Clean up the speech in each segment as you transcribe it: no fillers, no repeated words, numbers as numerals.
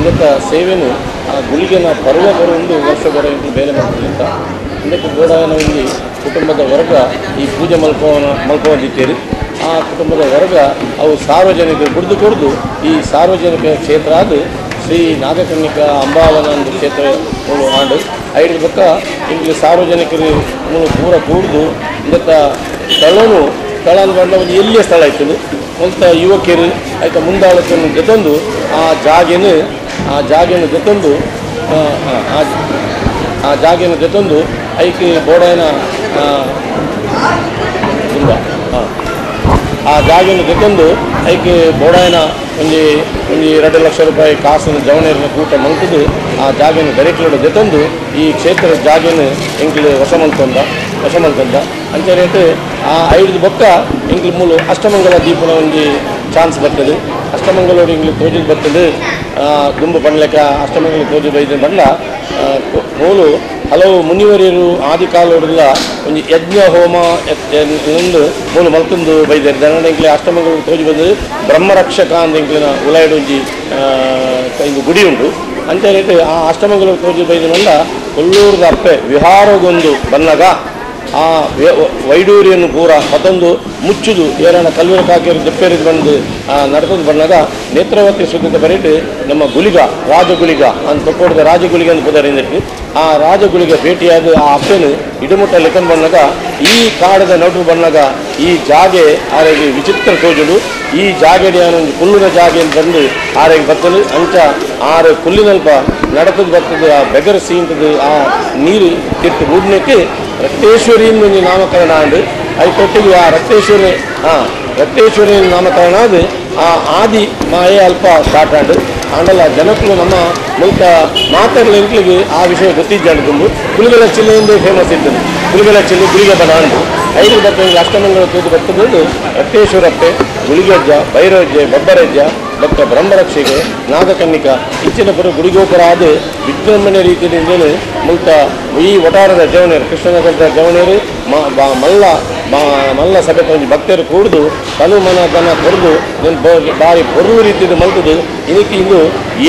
ಇದಕ್ಕೆ ಸೇವೆನು ಆ ಗುಳಿಗೆನ ಪರ್ವ ಬರುವುದು ವರ್ಷ ಬರೋ ಬೇರೆ ಮಾಡ್ತಿದ್ದ ಇದಕ್ಕೆ ಗೋಡಾಯನ ಇಲ್ಲಿ ಕುಟುಂಬದ ವರ್ಗ ಈ ಪೂಜೆ ಮಲ್ಕೊಂಡಿದ್ದೀರಿ. ಆ ಕುಟುಂಬದ ವರ್ಗ ಅವು ಸಾರ್ವಜನಿಕರು ಕುಡಿದು ಈ ಸಾರ್ವಜನಿಕ ಕ್ಷೇತ್ರ ಅದು ಶ್ರೀ ನಾಗಕನ್ನಿಕ ಅಂಬಾವನ ಒಂದು ಕ್ಷೇತ್ರ ಆಂಡು ಐದು ಪಕ್ಕ ಇಲ್ಲಿ ಸಾರ್ವಜನಿಕರು ಪೂರ ಕೂಡ್ದು ಇದಕ್ಕೆ ಸ್ಥಳ ಬಂದ ಒಂದು ಎಲ್ಲಿಯ ಸ್ಥಳ ಆಯ್ತದೆ ಅಂತ ಯುವಕರು ಆಯ್ತು ಮುಂದಾಳತನ್ನು ಜೊತೊಂದು ಆ ಜಾಗೆಯನ್ನು ಜೊತೊಂದು ಐಕೆ ಬೋಡಾಯನ ತುಂಬ ಆ ಜಾಗೆಯನ್ನು ಜೊತೊಂದು ಐಕೆ ಬೋಡಾಯನ ಒಂದು 2 ಲಕ್ಷ ರೂಪಾಯಿ ಕಾಸನ್ನು ಜವನೇರಿನ ಕೂಟ ಮಲ್ತದು ಆ ಜಾಗೆಯನ್ನು ಬೆರೆಕ್ಲೋಡ ಜೊತೊಂದು ಈ ಕ್ಷೇತ್ರದ ಜಾಗೆಯನ್ನು ಎಂಕ್ಲು ವಶ ಮಲ್ತಂದ ಅಂಚೇನೇಟ್ ಆ 5 ಬೊಕ್ಕ ಎಂಕ್ಲು ಮೂಲು ಅಷ್ಟಮಂಗಲ ದೀಪನ ಒಂದು ಚಾನ್ಸ್ ಬರ್ತದೆ. ಅಷ್ಟಮಂಗಲೋಡು ಎಂಗ್ಲು ತೋಜದು ಬರ್ತದೆ ದುಂಬು ಪಣ್ಲೆಕ್ಕ ಅಷ್ಟಮಂಗಲ ತೋಜು ಬೈದ ಬಂದ ಮೂಲು ಹಲವು ಮುನಿವರಿಯರು ಆದಿಕಾಲೋಡೆಲ್ಲ ಒಂದು ಯಜ್ಞ ಹೋಮ ಎಂದು ಮೂಲು ಮಲ್ತಂದು ಬೈದಾರೆ. ದನ ಎಂಕ್ಲೆ ಅಷ್ಟಮಂಗಲ ತೋಜು ಬಂದು ಬ್ರಹ್ಮರಕ್ಷಕ ಅಂತ ಎಂಕ್ಲಿನ ಉಲಾಯ್ಡು ಒಂಜಿ ಇದು ಗುಡಿ ಉಂಟು ಅಂತೇಳಿ ಆ ಅಷ್ಟಮಂಗಲ ತೋಜು ಬೈದನಲ್ಲ ಕೊಲ್ಲೂರದ ಅಪ್ಪೆ ವಿಹಾರಗೊಂದು ಬನ್ನಗ ಆ ವೈಡೂರಿಯನ್ನು ಪೂರ ಮತ್ತೊಂದು ಮುಚ್ಚುದು ಏರಣ ಕಲ್ವಿನ ಕಾಕಿಯರು ದೆಪ್ಪೇರಿದು ಬಂದು ನಡ್ಕೊಂಡು ಬಂದಾಗ ನೇತ್ರಾವತಿ ಸುತ್ತದ ಬರೀಟು ನಮ್ಮ ಗುಳಿಗ ರಾಜಗುಳಿಗ ಅಂತ ತೊಕ್ಕೋಡಿದ ರಾಜಗುಳಿಗ ಅಂತ ಪುದರಿಂದಿಟ್ಟು ಆ ರಾಜಗುಳಿಗ ಭೇಟಿಯಾದ ಆ ಅಪ್ಪೆನು ಇಡುಮುಟ್ಟ ಲೆಕ್ಕನ್ ಬಂದಾಗ ಈ ಕಾಡದ ನಡು ಬಂದಾಗ ಈ ಜಾಗೆ ಆರೆಗೆ ವಿಚಿತ್ರ ತೋಜುಡು ಈ ಜಾಗೆಡಿ ಒಂದು ಕುಲ್ಲಿನ ಜಾಗೆ ಅಂತ ಬಂದು ಆರೆಗೆ ಬತ್ತಲು ಅಂಚ ಆರು ಕುಲ್ಲಿನಲ್ಪ ನಡತದ ಬರ್ತದೆ ಆ ಬೆಗರ ಸೀಂತದು ಆ ನೀರು ತಿಟ್ಟು ಮೂಡನೆಕ್ಕೆ ರಕ್ತೇಶ್ವರಿಯಿಂದ ಒಂದು ನಾಮಕರಣ ಅಂದು ಅದಕ್ಕೊಟ್ಟಿಗೆ ಆ ರಕ್ತೇಶ್ವರಿ ನಾಮಕರಣ ಅದು ಆ ಆದಿ ಮಾಯೆ ಅಲ್ಪ ಸ್ಟಾರ್ಟ್ ಆಂಡು ಆಂಡಲ್ಲ ಜನಕ್ಕೂ ನಮ್ಮ ಮೂಲಕ ಮಾತಾಡಲು ಎಂಕ್ಲಿಗೆ ಆ ವಿಷಯ ಗೊತ್ತಿದ್ದಾಂಡು ತುಂಬ ಕುಲಿಗಲ ಚಿಲ್ಲೆಯಿಂದ ಫೇಮಸ್ ಇದ್ದನು ಕುಲಿಗಲ ಚಿಲ್ಲೆ ಗುಳಿಗೆ ಬನ ಅಂದು 5 ಬರ್ತದೆ ಅಷ್ಟಮಂಗಲ ತೂತು ಬರ್ತದ್ದು ರಕ್ತೇಶ್ವರಪ್ಪೆ ಗುಳಿಗಜ್ಜ ಭೈರವಜ್ಜೆ ಬಬ್ಬರಜ್ಜ ಡಾಕ್ಟರ್ ಬ್ರಹ್ಮರಕ್ಷೆಗೆ ನಾಗಕನ್ನಿಕ ಇಂಚಿನ ಪುರ ಗುಡಿಗೋಪುರ ಆದ ವಿಜೃಂಭಣೆ ರೀತಿಯಿಂದ ಮೂಲಕ ಈ ಒಟಾರದ ಜವನೇರು ಕೃಷ್ಣನಗರದ ಜವನೇರು ಮಲ್ಲ ಸಭೆ ಒಂದು ಭಕ್ತರು ಕೂಡಿದು ತನು ಮನ ದನ ಕೊಡ್ದು ಬಾರಿ ಪೊರ್ಲು ರೀತಿಯಿಂದ ಮಲ್ತದು ಇದಕ್ಕೆ ಇಂದು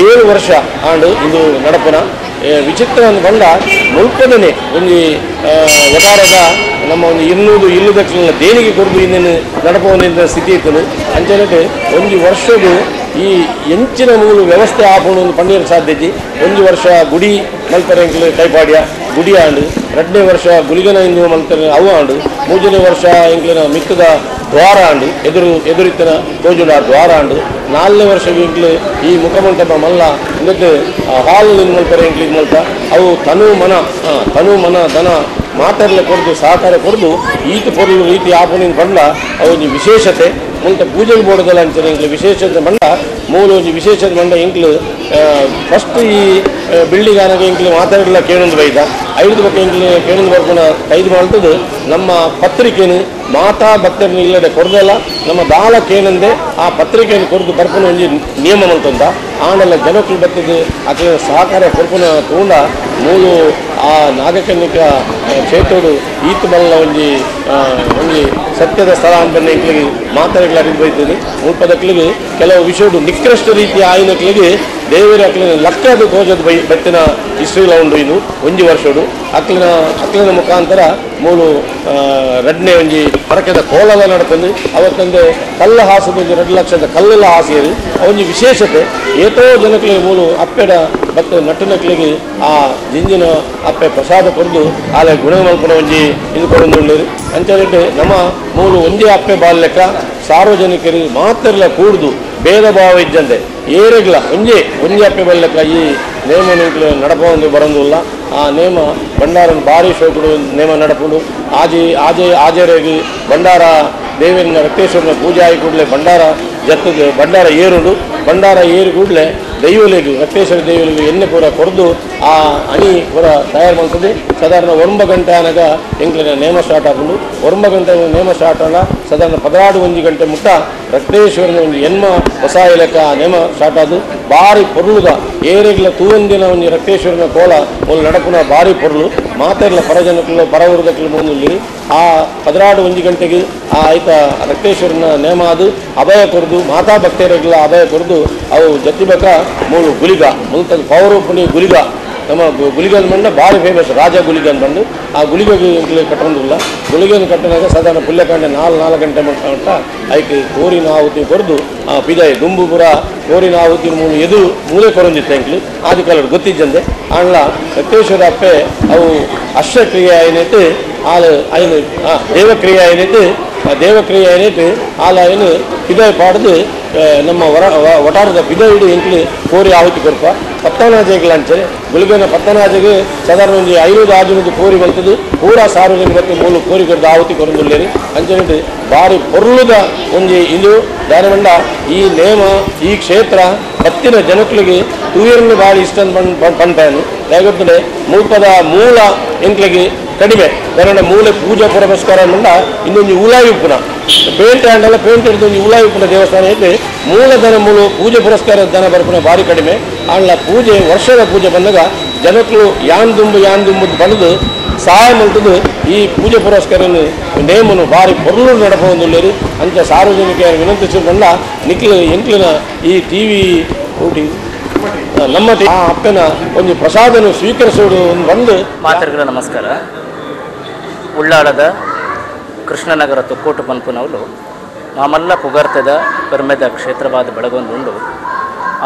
7 ವರ್ಷ ಆಂಡು ಇದು ನಡಪನ ವಿಚಿತ್ರ ಅಂತ ಬಂದ ಮುಲ್ಪದನೆ ಒಂದು ಒಟಾರದ ನಮ್ಮ ಒಂದು ಇಲ್ಲದ ದೇಣಿಗೆ ಕೊಡ್ದು ಇನ್ನೇನು ನಡಪುವಂಥ ಸ್ಥಿತಿ ಇರ್ತದೆ ಅಂಚನಕ್ಕೆ ಒಂದು ವರ್ಷದ ಈ ಎಂಚಿನ ಮೂಲ ವ್ಯವಸ್ಥೆ ಆಪಣು ಒಂದು ಪಂಡಿನ ಸಾಧ್ಯತೆ 1 ವರ್ಷ ಗುಡಿ ಮಲ್ಪರೆ ಎಂಕ್ಲು ಕೈಪಾಡ್ಯ ಗುಡಿ ಆಂಡು 2ನೇ ವರ್ಷ ಗುಳಿಗನ ಇಂದು ಮಲ್ಪರೆ ಅವು ಆಂಡು 3ನೇ ವರ್ಷ ಎಂಕ್ಲಿನ ಮಿಕ್ಕದ ದ್ವಾರ ಆಂಡು ಎದುರಿತ್ತನ ತೋಜುಡ ದ್ವಾರ ಆಂಡು 4ನೇ ವರ್ಷ ಎಂಕ್ಲು ಈ ಮುಖಮಂಟಪ ಮಲ್ಲ ಇದಕ್ಕೆ ಹಾಲ್ ಮಲ್ಪರೆ ಎಂಕ್ಲಿಗೆ ಮಲ್ತ ಅವು ತನು ಮನ ದನ ಮಾತಾಡಲೆ ಕೊಡ್ದು ಸಹಕಾರ ಕೊಡ್ದು ಈತ ಪೊರ್ಲು ರೀತಿ ಆಪಣಿನ ಬಂಡ ಅವೊಂದು ವಿಶೇಷತೆ ಮುಂತ ಪೂಜೆಗೆ ಬೋಡದಲ್ಲ ಅಂಚನೆ ಎಂಕ್ಲು ವಿಶೇಷತೆ ಬಂಡ ಮೂಲ ಒಂದು ವಿಶೇಷತೆ ಬಂಡ ಎಂಕ್ಲು ಫಸ್ಟ್ ಈ ಬಿಲ್ಡಿಂಗ್ ಆನಾಗ ಎಂಕ್ಲು ಮಾತಾಡಲ್ಲ ಕೇಳೊಂದು ಬೈದ 5 ಬಕ್ಕ ಎಂಕ್ಲು ಕೇಳೊಂದು ಬರ್ಕೊಂಡು ಕೈದು ಮಾಡ್ತದ್ದು ನಮ್ಮ ಪತ್ರಿಕೆನು ಮಾತಾ ಭಕ್ತರನ್ನು ಇಲ್ಲದೆ ಕೊಡ್ದಲ್ಲ ನಮ್ಮ ದಾಳ ಕೇನಂದೆ ಆ ಪತ್ರಿಕೆಯನ್ನು ಕೊಡ್ದು ಬರ್ಕೊಂಡು ಒಂದು ನಿಯಮ ಅಂತಂದ ಆನೆಲ್ಲ ಜನಕ್ಕಳು ಬರ್ತದೆ ಅದರ ಸಹಕಾರ ಕೊಡ್ಕೊಂಡು ತಗೊಂಡ ಮೂಲು ಆ ನಾಗಕನ್ನಿಕ ಕ್ಷೇತ್ರೋಡು ಈತ ಬಲ್ಲ ಒಂದು ಸತ್ಯದ ಸ್ಥಳ ಅಂತ ಎಂಕ್ಲಿಗೆ ಮಾತಾಡಕ್ಕೆ ಅರಿದು ಬೈತದೆ ಮುಲ್ಪದಕ್ಲಿಗೆ ಕೆಲವು ವಿಷಯಡು ನಿಕೃಷ್ಟ ರೀತಿಯ ಆಯ್ನಕ್ಲಿಗೆ ದೇವರ ಅಕ್ಲಿನ ಲಕ್ಕದು ತೋಜದು ಬತ್ತಿನ ಹಿಸ್ಟ್ರಿಲ ಉಂಡು ಇದು 1 ವರ್ಷಡು ಅಕ್ಲಿನ ಮುಖಾಂತರ ಮೂಲು 2ನೇ ಒಂಜಿ ಪರಕೆದ ಕೋಲದ ನಡ್ಕೊಂಡು ಅವತ್ತಂದು ಕಲ್ಲು ಹಾಸದ 2 ಲಕ್ಷದ ಕಲ್ಲೆಲ್ಲ ಹಾಸಿಯರು ಅವೊಂದು ವಿಶೇಷತೆ ಏತೋ ಜನಕ್ಲಿಗೆ ಮೂಲು ಅಪ್ಪೆಡ ಮತ್ತು ನಟ್ಟನಕ್ಲಿಗೆ ಆ ಜಿಂಜಿನ ಅಪ್ಪೆ ಪ್ರಸಾದ ಕೊಡ್ದು ಆಲೆ ಗುಣ ಮಲ್ಪನ ಒಂಜಿ ಇದು ಕೊಡೊಂದು ಅಂಚೆ ನಮ್ಮ ಮೂಲು ಒಂದೇ ಅಪ್ಪೆ ಬಾಲ್ಯಕ್ಕ ಸಾರ್ವಜನಿಕರು ಮಾತ್ರಲ್ಲ ಕೂಡ್ದು ಭೇದ ಭಾವ ಇದ್ದಂತೆ ಏರೆಗ್ಲ ಒಂಜಿ ಅಪ್ಪೆ ಬಾಲ್ಯಕ್ಕ ಈ ನೇಮ ನಿಂಕಲು ನಡಪೊಂದು ಬರೋದಿಲ್ಲ ಆ ನೇಮ ಭಂಡಾರನ ಭಾರಿ ಶೋಕುಡು ನೇಮ ನಡಪುಡು ಆಜೇರೆಗೆ ಭಂಡಾರ ದೇವರಿನ ರಕ್ತೇಶ್ವರನ ಪೂಜೆ ಆಗಿ ಕೂಡಲೇ ಭಂಡಾರ ಏರುಡು ಭಂಡಾರ ಏರು ಕೂಡಲೇ ದೈವಲಿಗೆ ರಕ್ತೇಶ್ವರ ದೈವಲಿಗೆ ಎಣ್ಣೆ ಪೂರ ಕೊಡ್ದು ಆ ಹನಿ ಪೂರ ತಯಾರು ಮಾಡ್ತದೆ. ಸಾಧಾರಣ 9 ಗಂಟೆ ಆನಾಗ ಎಂಕ್ಲಿನ ನೇಮ ಸ್ಟಾರ್ಟ್ ಆಗುಂಡು 9 ಗಂಟೆ ನೇಮ ಸ್ಟಾರ್ಟ್ ಆಗ ಸಾಧಾರಣ 16 ಗಂಟೆ ಮುಟ್ಟ ರಕ್ತೇಶ್ವರನ ಒಂದು ಎನ್ಮ ಹೊಸ ಇಲಕ್ಕ ನೇಮ ಸ್ಟಾರ್ಟ್ ಆದು ಭಾರಿ ಪೊರ್ಲುದ ಏರೆಗ್ಲ ತೂವಂದಿನ ಒಂಜಿ ರಕ್ತೇಶ್ವರನ ಕೋಲ ಒಂದು ನಡಪುನ ಭಾರಿ ಪೊರ್ಲು ಮಾತೆರ್ಲ ಪರಜನಕ್ಲು ಪರವೃದಕ್ಲು ಮುಂದುಲ್ಲಿ ಆ 11 ಗಂಟೆಗೆ ಆ ಆಯ್ತ ರಕ್ತೇಶ್ವರನ ನೇಮ ಅದು ಅಭಯ ಕೊರದು ಮಾತಾ ಭಕ್ತರಿಗೆಲ್ಲ ಅಭಯ ಕೊರದು ಅವು ಜತ್ತಿಬೇಕ ಮೂಲು ಗುಲಿಗ ಮುಲ್ತ ಪೌರಪುಣಿ ಗುಲಿಗ ನಮ್ಮ ಗುಲಿಗನ್ ಬಂದು ಭಾರಿ ಫೇಮಸ್ ರಾಜ ಗುಲಿಗನ್ ಬಂದು ಆ ಗುಲಿಗೆ ಕಟ್ಟೊಂದಿಲ್ಲ ಗುಲಿಗೆಯನ್ನು ಕಟ್ಟಿದಾಗ ಸಾಧಾರಣ ಪುಲ್ಯಕಾಂಡೆ 4 ಗಂಟೆ ಮಟ್ಟ ಐಕೆ ಕೋರಿನ ಆಹುತಿ ಕೊರದು ಆ ಪಿದಾಯಿ ದುಂಬುಪುರ ಕೋರಿನ ಆಹುತಿ ಎದು ಮೂಲೆ ಕೊರೊಂದಿತ್ತು ಎಂಕ್ಲು ಆದಿ ಕಾಲರು ಗೊತ್ತಿದ್ದಂತೆ ಆಂಡ್ಲ ರಕ್ತೇಶ್ವರ ಅಪ್ಪೆ ಅವು ಅಷ್ಟಕ್ರಿಯೆ ಏನಿತ್ತು ಆಳು ಐನು ದೇವಕ್ರಿಯೆ ಏನಿತ್ತು ದೇವಕ್ರಿಯೆ ಏನಿತ್ತು ಆಲ ಏನು ಪಿದಾಯಿ ಪಾಡ್ದು ನಮ್ಮ ಒಟಾರದ ಪಿದಾಯಿಡು ಎಂಕ್ಲು ಕೋರಿ ಆಹುತಿ ಕೊರಪ ಪತ್ತನಾಜೆಗಳು ಅಂಚೆ ಗುಲಿಗನ ಪತ್ತನಾಜೆಗೆ ಸಾಧಾರಣ ಒಂದು 500 ಆಜುನದು ಕೋರಿ ಬರ್ತದೆ ಪೂರಾ ಸಾರ್ವಜನಿಕ ಮೂಲ ಕೋರಿ ಕೊರದು ಆಹುತಿ ಕೊರೊಂದುಲ್ಲೇರಿ ಅಂಚೆ ಭಾರಿ ಪೊರ್ಲುದ ಒಂಜಿ ಇಂದು ದಾನಮಂಡ ಈ ನೇಮ ಈ ಕ್ಷೇತ್ರ ಹತ್ತಿನ ಜನಕ್ಲಿಗೆ ತೂಯರ್ನು ಭಾರಿ ಇಷ್ಟ ಪಂಪಾನು ಯಾಕಂದ್ರೆ ಮುಲ್ಪದ ಮೂಲ ಎಂಕ್ಲಿಗೆ ಕಡಿಮೆ ಕಾರಣ ಮೂಲೆ ಪೂಜಾ ಪುರಸ್ಕಾರ ಮಂಡ ಇನ್ನೊಂದು ಉಲಾಯಿ ಉಪ್ಪುನ ಪೇಂಟ್ ಆಂಡಲ್ಲ ಪೇಂಟ್ ಹಿಡಿದು ಉಲಾಯಿ ಉಪ್ಪುನ ದೇವಸ್ಥಾನ ಐತೆ ಮೂಲಧನ ಮೂಲ ಪೂಜೆ ಪುರಸ್ಕಾರ ಧನ ಬರ್ಪುನ ಭಾರಿ ಕಡಿಮೆ ಆಂಡ್ಲ ಪೂಜೆ ವರ್ಷದ ಪೂಜೆ ಬಂದಾಗ ಜನಕ್ಕಳು ಯಾನ್ ದುಂಬು ಬಂದು ಸಹಾಯ ಮಾಡ್ತದ್ದು ಈ ಪೂಜೆ ಪುರಸ್ಕಾರನು ನೇಮನು ಭಾರಿ ಪೊರ್ಲು ನಡಪೊಂದುಲ್ಲೇರು ಅಂಚ ಸಾರ್ವಜನಿಕ ವಿನಂತಿಸಿಕೊಂಡ ನಿಕ್ಲು ಎಂಕ್ಲಿನ ಈ ಟಿವಿ ನಮ್ಮ ಆ ಅಪ್ಪನ ಒಂದು ಪ್ರಸಾದನು ಸ್ವೀಕರಿಸುವುದು ಬಂದು ಮಾತೃಗಳ ನಮಸ್ಕಾರ. ಉಳ್ಳಾಳದ ಕೃಷ್ಣನಗರ ತೊಕ್ಕೋಟು ಪನ್ಪುನವಲು ಮಾಮಲ್ಲ ಪುಗರ್ತದ ಪೆರ್ಮೆದ ಕ್ಷೇತ್ರವಾದ ಬೆಳಗೊಂದುಂಡು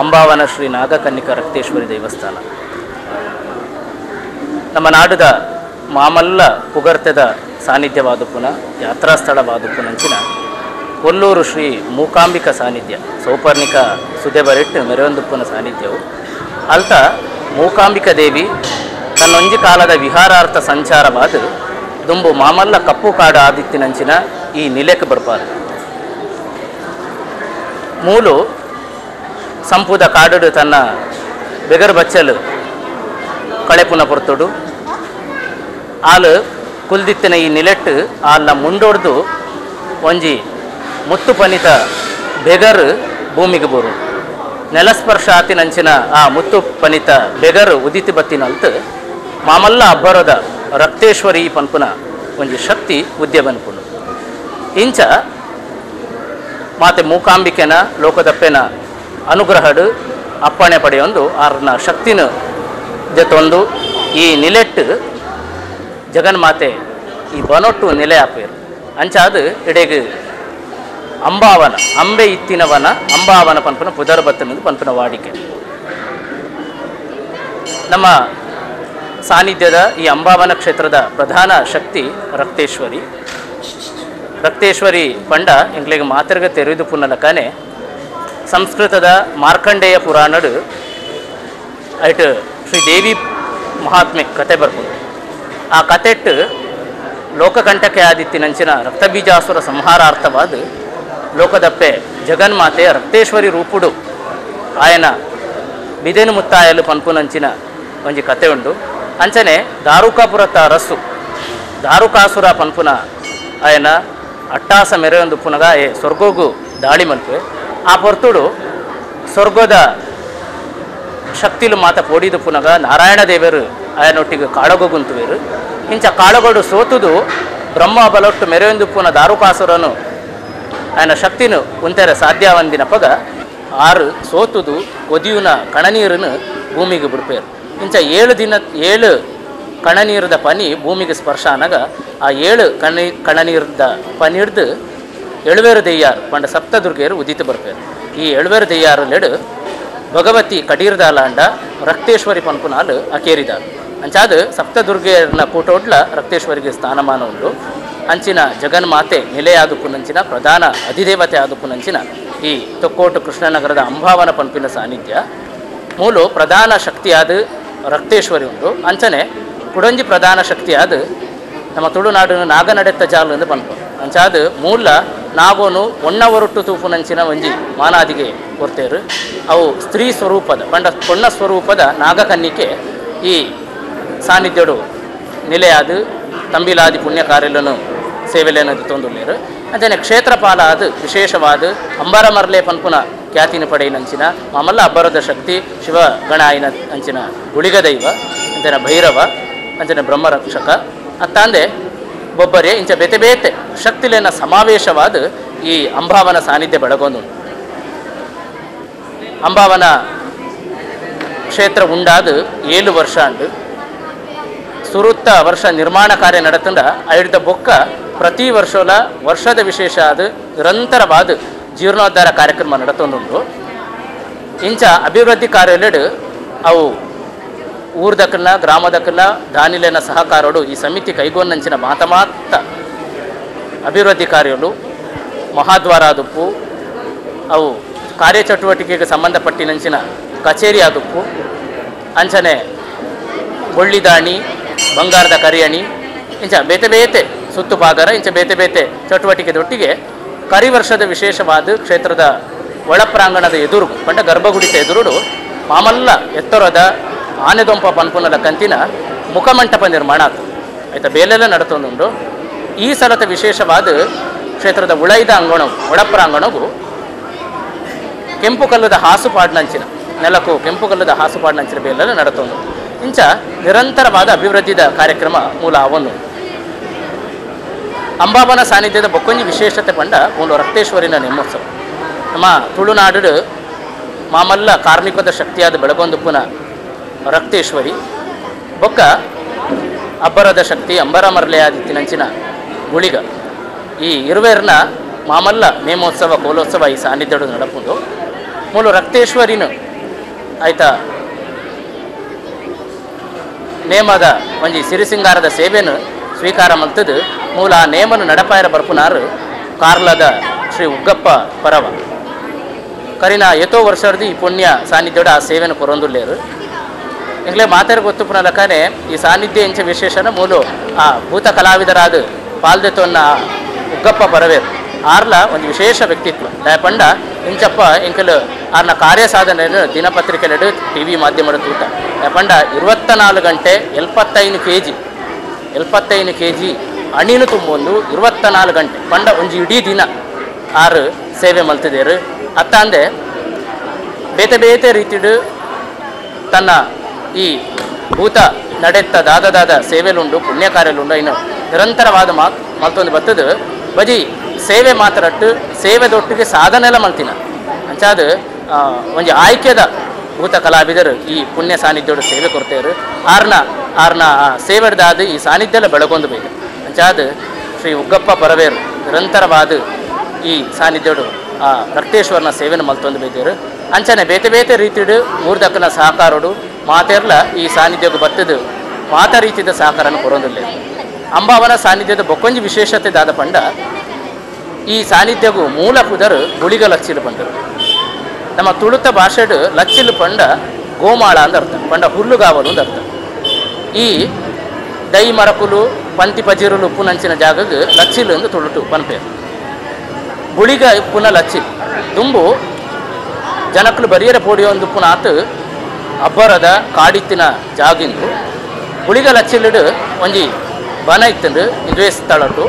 ಅಂಬಾವನ ಶ್ರೀ ನಾಗಕನ್ನಿಕ ರಕ್ತೇಶ್ವರಿ ದೇವಸ್ಥಾನ ನಮ್ಮ ನಾಡುದ ಮಾಮಲ್ಲ ಪುಗರ್ತದ ಸಾನ್ನಿಧ್ಯವಾದುಪುನ ಯಾತ್ರಾ ಸ್ಥಳವಾದುಪುನಂಚಿನ ಕೊಲ್ಲೂರು ಶ್ರೀ ಮೂಕಾಂಬಿಕ ಸಾನ್ನಿಧ್ಯ ಸೌಪರ್ಣಿಕ ಸುದೆಬರಿಟ್ಟು ಮೆರವಂದುಪ್ಪನ ಸಾನ್ನಿಧ್ಯವು ಅಲ್ತ ಮೂಕಾಂಬಿಕ ದೇವಿ ತನ್ನೊಂಜಿ ಕಾಲದ ವಿಹಾರಾರ್ಥ ಸಂಚಾರವಾದ ದುಂಬು ಮಾಮಲ್ಲ ಕಪ್ಪು ಕಾಡು ಆದಿತ್ತಿನಂಚಿನ ಈ ನಿಲೆಕ್ಕೆ ಬರ್ಪಾರು ಮೂಲು ಸಂಪುದ ಕಾಡು ತನ್ನ ಬೆಗರ್ ಬಚ್ಚಲು ಕಳೆಪುನ ಪೊರ್ತುಡು ಆಲು ಕುಲ್ದಿತ್ತಿನ ಈ ನಿಲೆಟ್ಟು ಆಲ್ನ ಮುಂಡೊಡ್ದು ಒಂಜಿ ಮುತ್ತು ಪನಿತ ಬೆಗರು ಭೂಮಿಗೆ ಬರು ನೆಲಸ್ಪರ್ಶ ಆತಿನಂಚಿನ ಆ ಮುತ್ತು ಪನಿತ ಬೆಗರು ಉದಿತಿ ಬತ್ತಿನಲ್ತು ಮಾಮಲ್ಲ ಅಬ್ಬರದ ರಕ್ತೇಶ್ವರಿ ಪನ್ಪುನ ಒಂಜಿ ಶಕ್ತಿ ಉದ್ಯ ಬನ್ಪುನು ಇಂಚ ಮಾತೆ ಮೂಕಾಂಬಿಕೆನ ಲೋಕದಪ್ಪೆನ ಅನುಗ್ರಹಡು ಅಪ್ಪಣೆ ಪಡೆಯೊಂದು ಆರ್ನ ಶಕ್ತಿನ ಜೊತ್ತೊಂದು ಈ ನಿಲೆಟ್ಟು ಜಗನ್ಮಾತೆ ಈ ಬನೊಟ್ಟು ನೆಲೆ ಆಪೇರು ಅಂಚಾದು ಇಡೆಗೆ ಅಂಬಾವನ ಅಂಬೆ ಇತ್ತಿನವನ ಅಂಬಾವನ ಪನ್ಪುನ ಪುದರ್ಬತ್ತನದು ಪನ್ಪುನ ವಾಡಿಕೆ ನಮ್ಮ ಸಾನ್ನಿಧ್ಯದ ಈ ಅಂಬಾವನ ಕ್ಷೇತ್ರದ ಪ್ರಧಾನ ಶಕ್ತಿ ರಕ್ತೇಶ್ವರಿ ಪಂಡ ಇಂಗ್ಲಿಗೆ ಮಾತೃಗ ತೆರೆದು ಪುನಲಕನೆ ಸಂಸ್ಕೃತದ ಮಾರ್ಕಂಡೇಯ ಪುರಾಣಡು ಐಟ್ ಶ್ರೀದೇವಿ ಮಹಾತ್ಮೆ ಕತೆ ಬರ್ಬೋದು ಆ ಕತೆಟ್ಟು ಲೋಕಕಂಟಕೆ ಆದಿತ್ತಿನಂಚಿನ ರಕ್ತಬೀಜಾಸುರ ಸಂಹಾರಾರ್ಥವಾದ ಲೋಕದಪ್ಪೆ ಜಗನ್ಮಾತೆ ರಕ್ತೇಶ್ವರಿ ರೂಪುಡು ಆಯನ ಬಿದೇನು ಮುತ್ತಾಯಲು ಪನ್ಪುನಂಚಿನ ಒಂಜಿ ಕತೆ ಉಂಡು ಅಂಚನೆ ದಾರುಕಾಪುರತ ಅರಸು ದಾರುಕಾಸುರ ಪನ್ಪುನ ಆಯನ ಅಟ್ಟಾಸ ಮೆರೆಯೊಂದು ಪುನಗ ಸ್ವರ್ಗೋಗು ದಾಳಿ ಮಲ್ಪೆ ಆ ಪೊರ್ತುಡು ಸ್ವರ್ಗದ ಶಕ್ತಿಲು ಮಾತ ಪೋಡಿದು ಪುನಗ ನಾರಾಯಣ ದೇವರು ಆಯನೊಟ್ಟಿಗೆ ಕಾಳಗೋಗುಂತುವೇರು ಇಂಚ ಕಾಳಗೋಡು ಸೋತುದು ಬ್ರಹ್ಮ ಬಲೊಟ್ಟು ಮೆರೆಯೊಂದು ಪುನ ದಾರುಕಾಸುರನು ಆಯನ ಶಕ್ತಿನು ಉಂತೆರ ಸಾಧ್ಯವಂದಿನ ಪಗ ಆರು ಸೋತುದು ಒದಿಯುನ ಕಣನೀರನ್ನು ಭೂಮಿಗೆ ಬಿಡ್ಪೇರು ಇಂಚ 7 ಕಣನೀರದ ಪನಿ ಭೂಮಿಗೆ ಸ್ಪರ್ಶ ಅನಾಗ ಆ 7 ಕಣನೀರದ ಪನಿ ಹಿಡ್ದು 7 ದೆಯ್ಯಾರು ಪಂಡ ಸಪ್ತದುರ್ಗೆಯರು ಉದಿತು ಬರ್ಪೇರು ಈ 7 ದೆಯ್ಯಾರು ಲೆಡು ಭಗವತಿ ಕಡೀರ್ದಾಲಾಂಡ ರಕ್ತೇಶ್ವರಿ ಪನ್ಪುನಾಲು ಅಕೇರಿದ ಅಂಚಾದ ಸಪ್ತದುರ್ಗೆಯರ್ನ ಕೂಟೋಡ್ಲ ರಕ್ತೇಶ್ವರಿಗೆ ಸ್ಥಾನಮಾನ ಉಂಟು ಅಂಚಿನ ಜಗನ್ಮಾತೆ ನೆಲೆಯಾದುಪುನಂಚಿನ ಪ್ರಧಾನ ಅಧಿದೇವತೆ ಆದುಪುನಂಚಿನ ಈ ತೊಕ್ಕೋಟು ಕೃಷ್ಣನಗರದ ಅಂಬಾವನ ಪನ್ಪಿನ ಸಾನ್ನಿಧ್ಯ ಮೂಲು ಪ್ರಧಾನ ಶಕ್ತಿಯಾದ ರಕ್ತೇಶ್ವರಿ ಉಂಟು ಅಂಚನೆ ಕುಡಂಜಿ ಪ್ರಧಾನ ಶಕ್ತಿಯಾದ ನಮ್ಮ ತುಳುನಾಡಿನ ನಾಗನಡೆತ್ತ ಜಾಲು ಎಂದು ಪನ್ಪು ಅಂಚಾದ ಮೂಲ ನಾಗೋನು ಒಣ್ಣವರೊಟ್ಟು ತೂಪುನಂಚಿನ ಒಂಜಿ ಮಾನಾದಿಗೆ ಕೊರ್ತೇರು ಅವು ಸ್ತ್ರೀ ಸ್ವರೂಪದ ಪೊಣ್ಣ ಸ್ವರೂಪದ ನಾಗಕನ್ನಿಕೆ ಈ ಸಾನ್ನಿಧ್ಯಡು ನಿಲೆಯಾದ ತಂಬಿಲಾದಿ ಪುಣ್ಯ ಕಾರ್ಯలను ಸೇವೆಲೆನದು ತೊಂದುಲ್ಲೇರು ಅಂಚನೆ ಕ್ಷೇತ್ರಪಾಲ ಅದು ವಿಶೇಷವಾದ ಅಂಬರ ಮರ್ಲೆ ಪನ್ಪುನ ಖ್ಯಾತಿನ ಪಡೆಯಿನಂಚಿನ ಮಾಮಲ್ಲ ಅಬ್ಬರದ ಶಕ್ತಿ ಶಿವಗಣ ಆಯ್ನ ಅಂಚಿನ ಗುಳಿಗ ದೈವ ಅಂಚಿನ ಭೈರವ ಅಂಚಿನ ಬ್ರಹ್ಮರಕ್ಷಕ ಅತ್ತಾಂದೆ ಬೊಬ್ಬರೆ ಇಂಚ ಬೇತೆ ಬೇತೆ ಶಕ್ತಿಲೇನ ಸಮಾವೇಶವಾದ ಈ ಅಂಬಾವನ ಸಾನ್ನಿಧ್ಯ ಬೆಳಗೊಂದು ಅಂಬಾವನ ಕ್ಷೇತ್ರ ಉಂಡಾದ 7 ವರ್ಷ ಅಂಡು ಸುರುತ್ತ ವರ್ಷ ನಿರ್ಮಾಣ ಕಾರ್ಯ ನಡೆತಂಡ ಐಡ್ದ ಬೊಕ್ಕ ಪ್ರತಿ ವರ್ಷದ ವಿಶೇಷ ಅದು ನಿರಂತರವಾದ ಜೀರ್ಣೋದ್ಧಾರ ಕಾರ್ಯಕ್ರಮ ನಡೆತೊಂದುಂಡು ಇಂಚ ಅಭಿವೃದ್ಧಿ ಕಾರ್ಯಲೆಡ್ ಅವು ಊರ್ದಕ್ಕನ್ನ ಗ್ರಾಮದಕ್ಕನ್ನ ದಾನಿಲೆನ ಸಹಕಾರಡು ಈ ಸಮಿತಿ ಕೈಗೊಂಡಂಚಿನ ಮಾತ ಅಭಿವೃದ್ಧಿ ಕಾರ್ಯಗಳು ಮಹಾದ್ವಾರ ಆದುಪ್ಪು ಅವು ಕಾರ್ಯಚಟುವಟಿಕೆಗೆ ಸಂಬಂಧಪಟ್ಟಿನಂಚಿನ ಕಚೇರಿ ಆದುಪ್ಪು ಅಂಚನೆ ಬೊಳ್ಳಿದಾಣಿ ಬಂಗಾರದ ಕರಿಯಣಿ ಇಂಚ ಬೇತೆ ಬೇತೆ ಸುತ್ತು ಬಾಗರ ಇಂಚ ಬೇತೆ ಬೇತೆ ಚಟುವಟಿಕೆದೊಟ್ಟಿಗೆ ಕರಿವರ್ಷದ ವಿಶೇಷವಾದ ಕ್ಷೇತ್ರದ ಒಳಪ್ರಾಂಗಣದ ಎದುರು ಪಂಡ ಗರ್ಭಗುಡಿತ ಎದುರುಡು ಮಾಮಲ್ಲ ಎತ್ತರದ ಆನೆದೊಂಪ ಪನ್ಪುನಲ ಕಂತಿನ ಮುಖಮಂಟಪ ನಿರ್ಮಾಣ ಆಯ್ತು ಆಯ್ತಾ ಬೇಲೆಲ್ಲ ನಡತೊಂದುಂಡು ಈ ಸಲದ ವಿಶೇಷವಾದ ಕ್ಷೇತ್ರದ ಉಳೈದ ಅಂಗಣವು ಒಳಪ್ರಾಂಗಣವು ಕೆಂಪು ಕಲ್ಲದ ಹಾಸುಪಾಡ್ನಂಚಿನ ನೆಲಕ್ಕೂ ಕೆಂಪು ಕಲ್ಲದ ಹಾಸುಪಾಡ್ನಂಚಿನ ಬೇಲೆಲ್ಲ ನಡತೊಂದು ಇಂಚ ನಿರಂತರವಾದ ಅಭಿವೃದ್ಧಿದ ಕಾರ್ಯಕ್ರಮ ಮೂಲ ಅವನು ಅಂಬಾವನ ಸಾನ್ನಿಧ್ಯದ ಬೊಕ್ಕೊಂಜಿ ವಿಶೇಷತೆ ಪಂಡ ಒಂದು ರಕ್ತೇಶ್ವರಿನ ನೇಮೋತ್ಸವ ನಮ್ಮ ತುಳುನಾಡು ಮಾಮಲ್ಲ ಕಾರ್ಮಿಕದ ಶಕ್ತಿಯಾದ ಬೆಳಗೊಂದುಪ್ಪುನ ರಕ್ತೇಶ್ವರಿ ಬೊಕ್ಕ ಅಬ್ಬರದ ಶಕ್ತಿ ಅಂಬರ ಮರಲೆಯಾದಿತ್ತಿನಂಚಿನ ಗುಳಿಗ ಈ ಇರುವೆರ್ನ ಮಾಮಲ್ಲ ನೇಮೋತ್ಸವ ಕೋಲೋತ್ಸವ ಈ ಸಾನ್ನಿಧ್ಯಡು ನಡಪುಂಡು ಮೂಲ ರಕ್ತೇಶ್ವರಿನ ಆಯ್ತಾ ನೇಮದ ಒಂಜಿ ಸಿರಿಸಿಂಗಾರದ ಸೇವೆಯನ್ನು ಸ್ವೀಕಾರ ಮಲ್ತದು ಮೂಲ ಆ ನೇಮನು ನಡಪಾಯರ ಬರ್ಪುನಾರು ಕಾರ್ಲದ ಶ್ರೀ ಉಗ್ಗಪ್ಪ ಪರವ ಕರಿನ ಎತೋ ವರ್ಷದ ಈ ಪುಣ್ಯ ಸಾನ್ನಿಧ್ಯಡ ಆ ಸೇವೆಯನ್ನು ಕೊರೊಂದುಲ್ಲೇರು ಈಗಲೇ ಮಾತಾಡಿ ಗೊತ್ತುಪುನ ಲೆಕ್ಕನೆ ಈ ಸಾನ್ನಿಧ್ಯ ಇಂಚ ವಿಶೇಷನ ಮೂಲು ಆ ಭೂತ ಕಲಾವಿದರಾದ ಪಾಲ್ದೆತೊನ್ನ ಉಗ್ಗಪ್ಪ ಪರವೇರು ಆರ್ಲ ಒಂದು ವಿಶೇಷ ವ್ಯಕ್ತಿತ್ವ ದಯಪಂಡ ಇಂಚಪ್ಪ ಇಂಕಲು ಆರ್ನ ಕಾರ್ಯ ಸಾಧನೆಯನ್ನು ದಿನಪತ್ರಿಕೆಲೆಡು ಟಿ ವಿ ಮಾಧ್ಯಮದ ತೂಟ ದಯಪಂಡ 24 ಗಂಟೆ 75 kg ಅಣಿನು ತುಂಬೊಂದು 24 ಗಂಟೆ ಪಂಡ ಒಂಜಿ ಇಡೀ ದಿನ ಆರು ಸೇವೆ ಮಲ್ತಿದ್ದೇರು ಅತ್ತಂದೆ ಬೇತೆ ಬೇತೆ ರೀತಿಡು ತನ್ನ ಈ ಭೂತ ನಡೆತ್ತ ದಾದ ಸೇವೆಲುಂಡು ಪುಣ್ಯ ಕಾರ್ಯಲುಂಡು ಇನ್ನು ನಿರಂತರವಾದ ಮಲ್ತೊಂದು ಬತ್ತದು ಬಜಿ ಸೇವೆ ಮಾತರಟ್ಟು ಸೇವೆದೊಟ್ಟಿಗೆ ಸಾಧನೆಲ್ಲ ಮಲ್ತಿನ ಅಂಚಾದ ಒಂಜಿ ಆಯ್ಕೆದ ಭೂತ ಕಲಾವಿದರು ಈ ಪುಣ್ಯ ಸಾನ್ನಿಧ್ಯಡು ಸೇವೆ ಕೊಡ್ತೇರು ಆರ್ನ ಸೇವೆಡ್ದಾದ ಈ ಸಾನ್ನಿಧ್ಯೆಲ್ಲ ಬೆಳಗೊಂದು ಬೇಕು ಅಂಚಾದ ಶ್ರೀ ಉಗ್ಗಪ್ಪ ಪರವೇರು ನಿರಂತರವಾದ ಈ ಸಾನ್ನಿಧ್ಯಡು ಆ ರಕ್ತೇಶ್ವರನ ಸೇವೆನ ಮಲ್ತೊಂದು ಬೇತೇರು ಅಂಚನೆ ಬೇತೆ ಬೇತೆ ರೀತಿಡು ಮೂರ್ದಕ್ಕನ ಸಹಕಾರಡು ಮಾತೆರ್ಲ ಈ ಸಾನ್ನಿಧ್ಯಕ್ಕೆ ಬತ್ತದು ಮಾತ ರೀತಿಯ ಸಹಕಾರನ ಕೊರೊಂದಿಲ್ಲ ಅಂಬಾವನ ಸಾನ್ನಿಧ್ಯದ ಬೊಕ್ಕೊಂಜಿ ವಿಶೇಷತೆ ದಾದ ಪಂಡ ಈ ಸಾನ್ನಿಧ್ಯಗೂ ಮೂಲ ಪುದರು ಗುಳಿಗ ಲಚ್ಚಿಲು ಬಂದರು ನಮ್ಮ ತುಳುತ ಭಾಷೆಡು ಲಚ್ಚಿಲು ಪಂಡ ಗೋಮಾಳ ಅಂತ ಅರ್ಥ ಪಂಡ ಹುಲ್ಲುಗಾವಲು ಅಂತ ಅರ್ಥ ಈ ದೈ ಮರಕುಲು ಪಂತಿ ಪಜಿರುಲು ಉಪ್ಪುನಂಚಿನ ಜಾಗಕ್ಕೆ ಲಚ್ಚಿಲು ಎಂದು ತುಳುಟು ಪನ್ಪೇರು ಗುಳಿಗ ಪುನ ಲಚ್ಚಿಲು ದುಂಬು ಜನಕ್ಕಲು ಬರಿಯರ ಪೋಡಿಯೊಂದು ಪುನ ಆತು ಅಬ್ಬರದ ಕಾಡಿತ್ತಿನ ಜಾಗಿಂದು ಗುಳಿಗ ಲಚ್ಚಿಲಿಡು ಒಂಜಿ ಬನ ಇತ್ತಂಡು ಇದುವೇ ಸ್ಥಳಟ್ಟು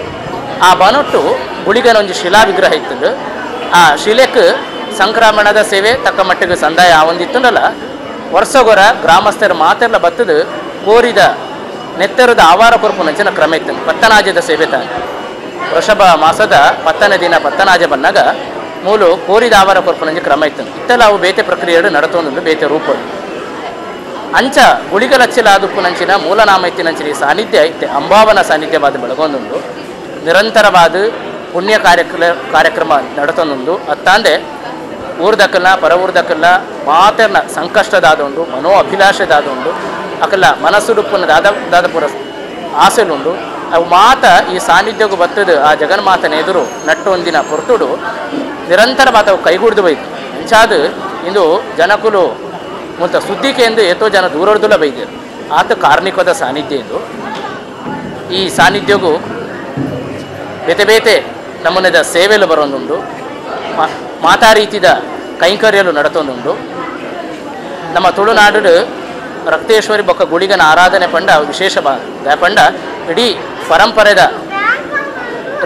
ಆ ಬನೊಟ್ಟು ಗುಳಿಗನ ಒಂಜಿ ಶಿಲಾ ವಿಗ್ರಹ ಇತ್ತಂಡು ಆ ಶಿಲೆಕ್ ಸಂಕ್ರಮಣದ ಸೇವೆ ತಕ್ಕ ಮಟ್ಟಿಗೆ ಸಂದಾಯ ಆವೊಂದಿತ್ತುಂಡಲ್ಲ ವರ್ಷಗೊರ ಗ್ರಾಮಸ್ಥರ ಮಾತೆಲ್ಲ ಬತ್ತದು ಕೋರಿದ ನೆತ್ತರದ ಆವಾರ ಕೊರಪು ನಂಚಿನ ಕ್ರಮ ಇತ್ತು ಪತ್ತನಾಜದ ಸೇವೆ ತಾನೆ ವೃಷಭ ಮಾಸದ 10ನೇ ದಿನ ಪತ್ತನಾಜ ಬಂದಾಗ ಮೂಲು ಕೋರಿದ ಆವಾರ ಕೊರಪು ನಂಜಿ ಕ್ರಮ ಇತ್ತು ಇತ್ತೆಲ್ಲ ಅವು ಬೇತೆ ಪ್ರಕ್ರಿಯೆಡು ನಡತೊಂದು ಬೇತೆ ರೂಪಡು ಅಂಚ ಗುಳಿಗ ಲಚ್ಚಿಲಾದುಪ್ಪು ನಂಚಿನ ಮೂಲನಾಮ ಇತ್ತಿನಂಚಿನ ಈ ಸಾನ್ನಿಧ್ಯ ಐತೆ ಅಂಬಾವನ ಸಾನ್ನಿಧ್ಯವಾದ ಬೆಳಗೊಂದು ನಿರಂತರವಾದ ಪುಣ್ಯ ಕಾರ್ಯಕ್ರಮ ನಡತೊಂದು ಅತ್ತಾಂದೆ ಊರ್ದಕ್ಕಲ್ಲ ಪರ ಊರ್ದಕ್ಕಲ್ಲ ಮಾತೆರ್ನ ಸಂಕಷ್ಟದಾದುಂಡು ಮನೋ ಅಭಿಲಾಷೆದಾದುಂಡು ಅಕಲ್ಲ ಮನಸ್ಸುಡುಪ್ಪನ ದಾದ ಪುರ ಆಸೆಲುಂಡು ಅವು ಮಾತ ಈ ಸಾನ್ನಿಧ್ಯಗೂ ಬತ್ತದು ಆ ಜಗನ್ಮಾತನ ಎದುರು ನಟ್ಟೊಂದಿನ ಪೊರ್ತುಡು ನಿರಂತರವಾದ ಅವು ಕೈಗೂಡ್ದು ಬೈತು ಅಂಚಾದು ಇಂದು ಜನಕುಲು ಮುಂತ ಸುದ್ದಿಕೆ ಎಂದು ಎಷ್ಟೋ ಜನ ದೂರಡ್ದುಲ ಬೈದರು ಆತ ಕಾರ್ಮಿಕದ ಸಾನ್ನಿಧ್ಯ ಎಂದು ಈ ಸಾನ್ನಿಧ್ಯಗೂ ಬೇತೆ ಬೇತೆ ನಮೂನೆದ ಸೇವೆಲು ಬರೋದುಂಡು ಮಾತಾ ರೀತಿದ ಕೈಂಕರ್ಯಲು ನಡತೊಂದುಂಡು ನಮ್ಮ ತುಳುನಾಡು ರಕ್ತೇಶ್ವರಿ ಬೊಕ್ಕ ಗುಳಿಗನ ಆರಾಧನೆ ಪಂಡ ವಿಶೇಷ ಪಂಡ ಇಡೀ ಪರಂಪರೆದ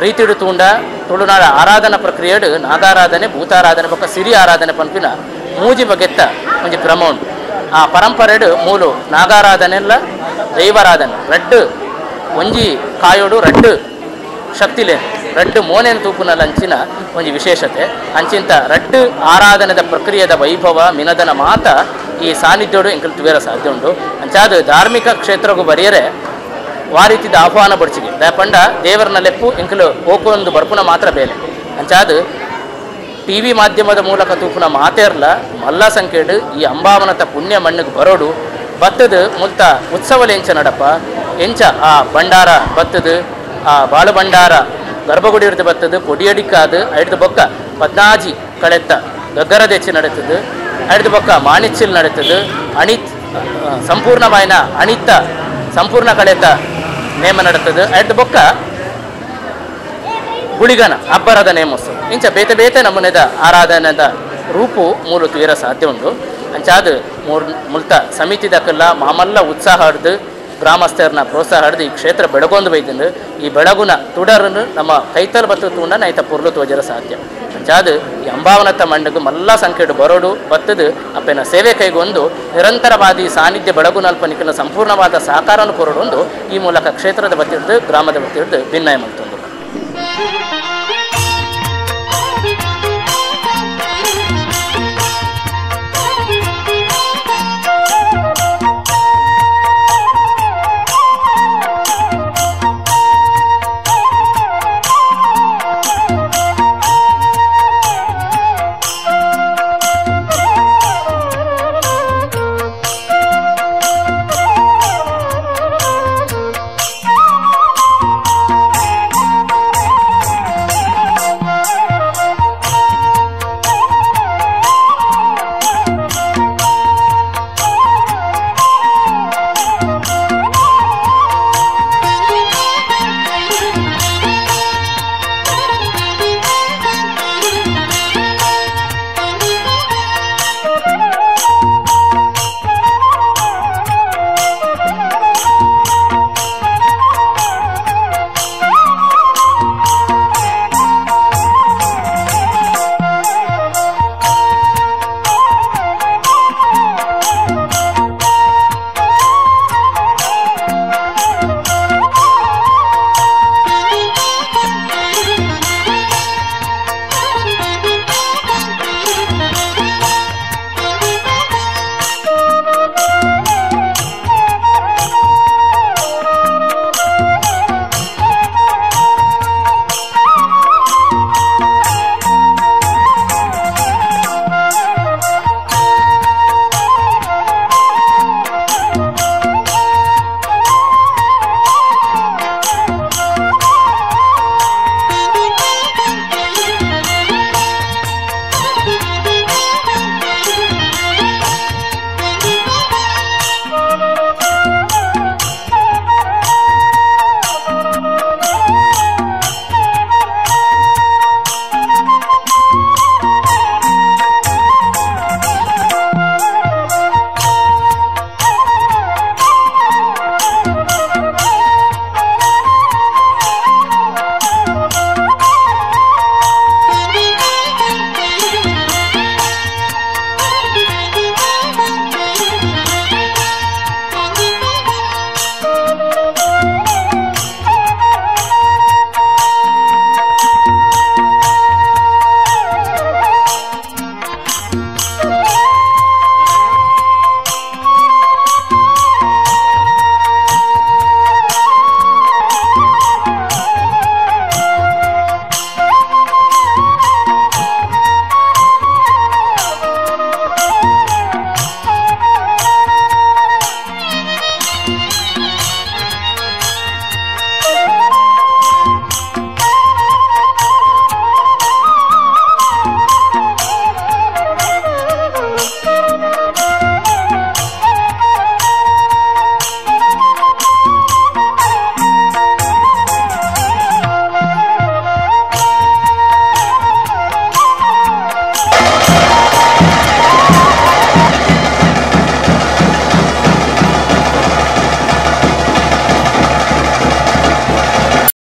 ರೀತಿಡು ತೂಂಡ ತುಳುನಾಡ ಆರಾಧನಾ ಪ್ರಕ್ರಿಯೆಡು ನಾಗಾರಾಧನೆ ಭೂತಾರಾಧನೆ ಬೊಕ್ಕ ಸಿರಿ ಆರಾಧನೆ ಪಂಪಿನ ಮೂಜಿ ಬಗೆತ್ತ ಒಂಜಿ ಕ್ರಮ ಉಂಟು. ಆ ಪರಂಪರೆಡು ಮೂಲು ನಾಗಾರಾಧನೆಲ್ಲ ದೈವಾರಾಧನೆ ರಡ್ಡು ಒಂಜಿ ಕಾಯೋಡು ರಡ್ಡು ಶಕ್ತಿಲೆ ರಡ್ಡು ಮೋನೆನ ತೂಪುನಲ್ಲ ಅಂಚಿನ ಒಂಜಿ ವಿಶೇಷತೆ. ಅಂಚಿಂತ ರಡ್ಡು ಆರಾಧನೆದ ಪ್ರಕ್ರಿಯೆದ ವೈಭವ ಮಿನದನ ಮಾತ ಈ ಸಾನ್ನಿಧ್ಯೋಡು ಎಂಕಲ್ ತುವೇರ ಸಾಧ್ಯ ಉಂಟು. ಅಂಚಾದ ಧಾರ್ಮಿಕ ಕ್ಷೇತ್ರಗೂ ಬರೆಯರೆ ವಾರೀತಿದ ಆಹ್ವಾನ ಬಡ್ಚಿಗೆ ದಯಪಂಡ ದೇವರನ ಲೆಪ್ಪು ಎಂಕಲು ಓಕೊಂದು ಬರ್ಪುನ ಮಾತ್ರ ಬೇಲೆ. ಅಂಚಾದ ಟಿ ವಿ ಮಾಧ್ಯಮದ ಮೂಲಕ ತೂಪುನ ಮಾತೇರ್ಲ ಮಲ್ಲ ಸಂಖ್ಯೆಡು ಈ ಅಂಬಾವನತ ಪುಣ್ಯ ಮಣ್ಣಿಗೆ ಬರೋಡು ಬತ್ತದ ಮುಲ್ತ ಉತ್ಸವಲೆಂಚ ನಡಪ ಎಂಚ ಆ ಭಂಡಾರ ಬತ್ತದು ಆ ಬಾಳು ಭಂಡಾರ ಗರ್ಭಗುಡಿ ಹಿಡಿದು ಬತ್ತದು ಕೊಡಿಯಡಿಕಾದು ಐಡ್ದು ಬೊಕ್ಕ ಪದ್ನಾಜಿ ಕಳೆತ್ತ ಗಗ್ಗರದೆಚ್ಚಿ ನಡೀತದೆ ಐಡ್ದು ಬೊಕ್ಕ ಮಾಣಿಚ್ಚಿಲ್ ನಡೀತದೆ ಅಣಿತ್ ಸಂಪೂರ್ಣವಾಯಿನ ಅಣಿತ್ತ ಸಂಪೂರ್ಣ ಕಳೆತ ನೇಮ ನಡೀತದೆ ಐಡ್ದು ಬೊಕ್ಕ ಗುಳಿಗನ ಅಬ್ಬರದ ನೇಮೋತ್ಸವ ಇಂಚ ಬೇತೆ ಬೇತೆ ನಮೂನೆದ ಆರಾಧನೆದ ರೂಪು ಮೂಲು ತುಯರ ಸಾಧ್ಯ ಉಂಟು. ಅಂಚಾದ ಮುಲ್ತ ಸಮಿತಿ ದಕ್ಕಲ್ಲ ಮಾಮಲ್ಲ ಉತ್ಸಾಹ ಹಿಡ್ದು ಗ್ರಾಮಸ್ಥರನ್ನ ಪ್ರೋತ್ಸಾಹ ಹಿಡ್ದು ಈ ಕ್ಷೇತ್ರ ಬೆಳಗೊಂದು ಬೈದಂದು ಈ ಬೆಳಗುನ ತುಡರನ್ನು ನಮ್ಮ ಕೈತಲ್ ಬತ್ತು ತೂಂಡ ನೈತ ಪುರ್ಲು ತೋಜರ ಸಾಧ್ಯ. ಅಂಚಾದ ಈ ಅಂಬಾವನತ ಮಣ್ಣಿಗೆ ಮಲ್ಲ ಸಂಖ್ಯೆಡು ಬರೋಡು ಬತ್ತದು ಅಪ್ಪನ ಸೇವೆ ಕೈಗೊಂದು ನಿರಂತರವಾದಿ ಸಾನ್ನಿಧ್ಯ ಬೆಳಗುನಲ್ಪ ನಿಖಿಲ ಸಂಪೂರ್ಣವಾದ ಸಹಕಾರವನ್ನು ಕೊರಡೊಂದು ಈ ಮೂಲಕ ಕ್ಷೇತ್ರದ ಬತ್ತಿಡ್ದು ಗ್ರಾಮದ ಬತ್ತಿಡ್ದು ಭಿನ್ನಯ ಮಾಡ್ತಂದು.